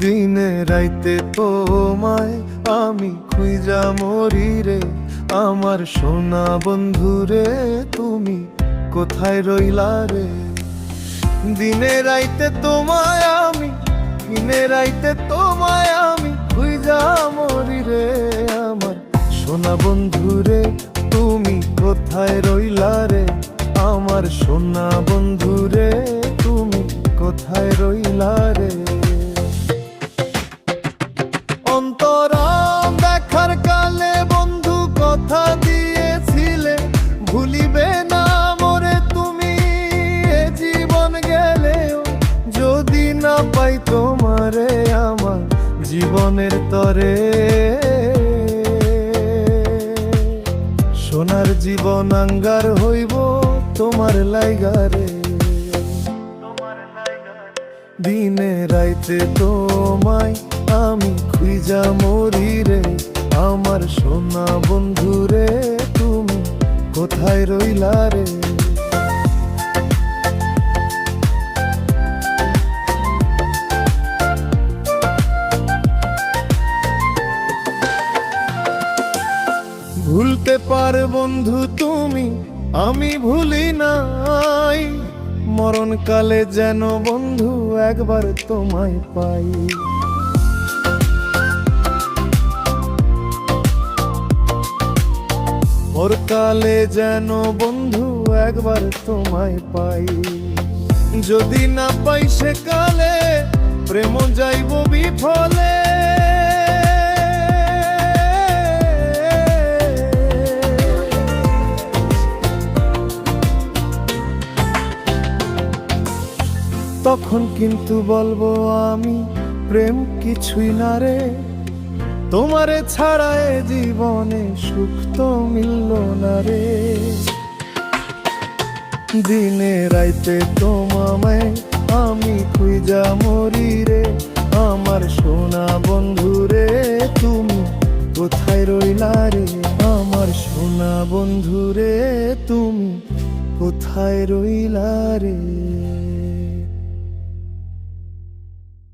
দিনে রাইতে তোমায় আমি খুঁজা মরি রে, আমার সোনা বন্ধু রে, তুমি কোথায় রইলা রে? দিনে রাইতে তোমায় আমি, দিনে রাইতে তোমায় আমি খুঁজা মরি রে, আমার সোনা বন্ধু রে, তুমি কোথায় রইলা রে? আমার সোনা বন্ধু রে, তুমি কোথায় রইলা রে? অন্তরাম দেখার কালে বন্ধু কথা দিয়েছিলে, ভুলিবে না মোরে তুমি এ জীবন গেলেও, যদি না পাই তোমারে আমার জীবনের তরে। সোনার জীবন আঙ্গার হইব তোমার লাইগারে। দিনে রাইতে তোমায় আমি খুঁজা মরি রে, আমার সোনা বন্ধু রে, তুমি কোথায় রইলা রে? ভুলতে পারে বন্ধু তুমি, আমি ভুলি নাই, মরণকালে যেন বন্ধু একবার তোমায় পাই। পরকালে যেন বন্ধু একবার তোমায় পাই, যদি না পাই সে কালে প্রেম যাইব বিফলে। তখন কিন্তু বলবো আমি প্রেম কিছুই না রে, তোমারে ছাড়া এ জীবনে সুখ তো মিলল না রে। দিনে রাইতে তোমায় আমি খুঁজা মরি রে, আমার সোনা বন্ধু রে, তুমি কোথায় রইলা রে? আমার সোনা বন্ধু রে, তুমি কোথায় রইলা রে?